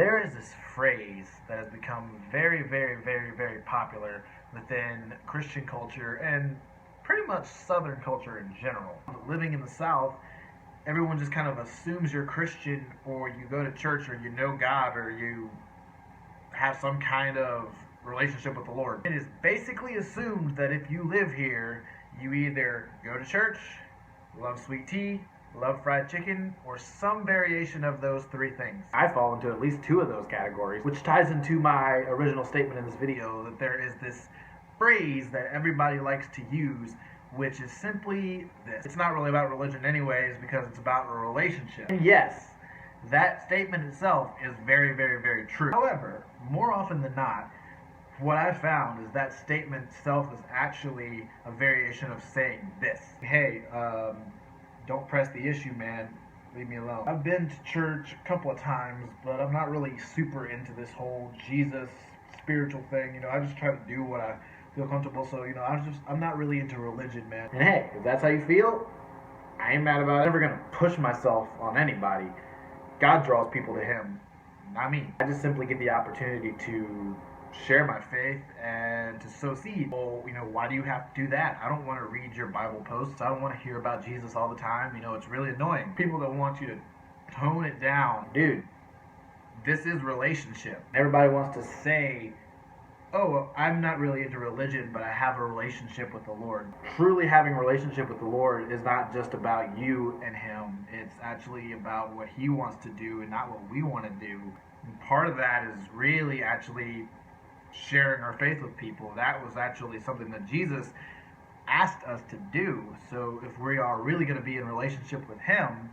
There is this phrase that has become very, very, very, very popular within Christian culture and pretty much Southern culture in general. Living in the South, everyone just kind of assumes you're Christian or you go to church or you know God or you have some kind of relationship with the Lord. It is basically assumed that if you live here, you either go to church, love sweet tea, love fried chicken, or some variation of those three things. I fall into at least two of those categories, which ties into my original statement in this video that there is this phrase that everybody likes to use, which is simply this. It's not really about religion anyways, because it's about a relationship. And yes, that statement itself is very, very, very true. However, more often than not, what I've found is that statement itself is actually a variation of saying this. Hey, don't press the issue, man. Leave me alone. I've been to church a couple of times, but I'm not really super into this whole Jesus spiritual thing. You know, I just try to do what I feel comfortable. So, you know, I'm not really into religion, man. And hey, if that's how you feel, I ain't mad about it. I'm never gonna push myself on anybody. God draws people to Him, not me. I just simply get the opportunity to share my faith and to sow seed. Well, you know, why do you have to do that? I don't want to read your Bible posts. I don't want to hear about Jesus all the time. You know, it's really annoying. People that want you to tone it down. Dude, this is relationship. Everybody wants to say, oh, I'm not really into religion, but I have a relationship with the Lord. Truly having a relationship with the Lord is not just about you and Him. It's actually about what He wants to do and not what we want to do. And part of that is really actually sharing our faith with people. That was actually something that Jesus asked us to do. So if we are really going to be in relationship with Him,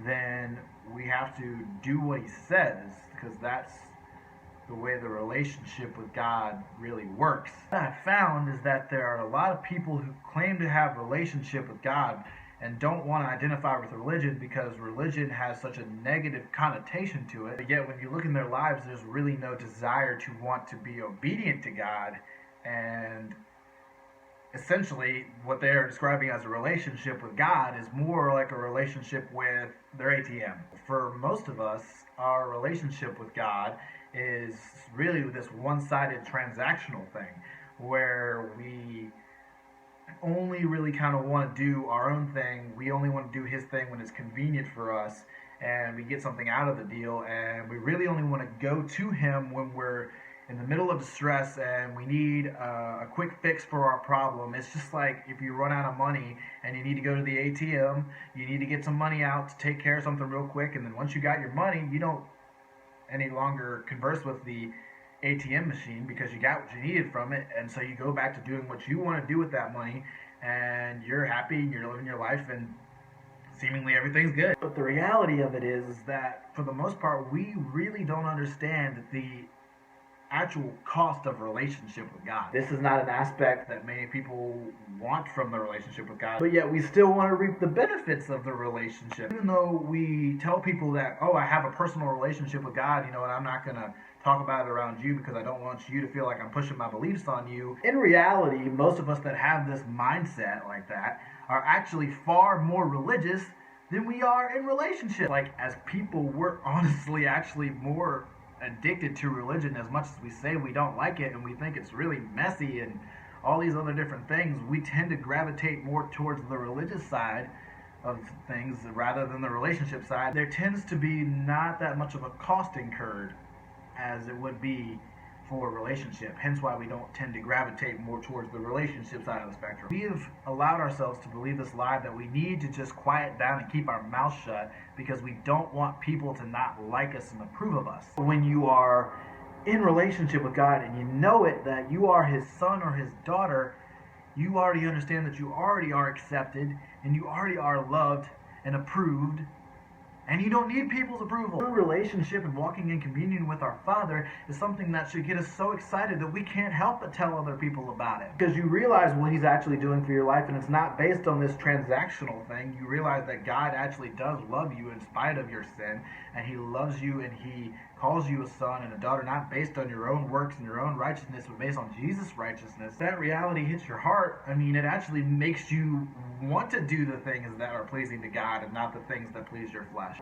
then we have to do what He says, because that's the way the relationship with God really works. What I found is that there are a lot of people who claim to have a relationship with God and don't want to identify with religion because religion has such a negative connotation to it. But yet when you look in their lives, there's really no desire to want to be obedient to God. And essentially what they're describing as a relationship with God is more like a relationship with their ATM. For most of us, our relationship with God is really this one-sided transactional thing where we only really kind of want to do our own thing. We only want to do His thing when it's convenient for us and we get something out of the deal, and we really only want to go to Him when we're in the middle of distress and we need a quick fix for our problem. It's just like if you run out of money and you need to go to the ATM, you need to get some money out to take care of something real quick, and then once you got your money, you don't any longer converse with the ATM machine because you got what you needed from it, and so you go back to doing what you want to do with that money, and you're happy, you're living your life, and seemingly everything's good. But the reality of it is that for the most part, we really don't understand the actual cost of relationship with God. This is not an aspect that many people want from the relationship with God, but yet we still want to reap the benefits of the relationship. Even though we tell people that, oh, I have a personal relationship with God, you know, and I'm not going to talk about it around you because I don't want you to feel like I'm pushing my beliefs on you. In reality, most of us that have this mindset like that are actually far more religious than we are in relationship. Like, as people, we're honestly actually more addicted to religion. As much as we say we don't like it and we think it's really messy and all these other different things, we tend to gravitate more towards the religious side of things rather than the relationship side. There tends to be not that much of a cost incurred as it would be for a relationship, hence why we don't tend to gravitate more towards the relationship side of the spectrum. We have allowed ourselves to believe this lie that we need to just quiet down and keep our mouth shut because we don't want people to not like us and approve of us. When you are in relationship with God and you know it, that you are His son or His daughter, you already understand that you already are accepted and you already are loved and approved, and you don't need people's approval. True relationship and walking in communion with our Father is something that should get us so excited that we can't help but tell other people about it. Because you realize what He's actually doing for your life, and it's not based on this transactional thing. You realize that God actually does love you in spite of your sin, and He loves you and He calls you a son and a daughter, not based on your own works and your own righteousness, but based on Jesus' righteousness. That reality hits your heart. I mean, it actually makes you want to do the things that are pleasing to God and not the things that please your flesh.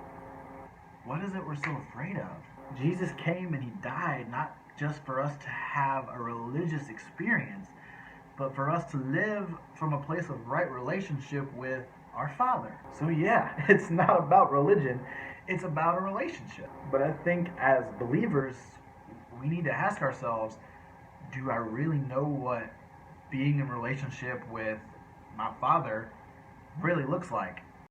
What is it we're so afraid of? Jesus came and he died not just for us to have a religious experience, but for us to live from a place of right relationship with our Father. So, yeah, it's not about religion, it's about a relationship. But I think as believers, we need to ask ourselves, do I really know what being in relationship with my Father really looks like?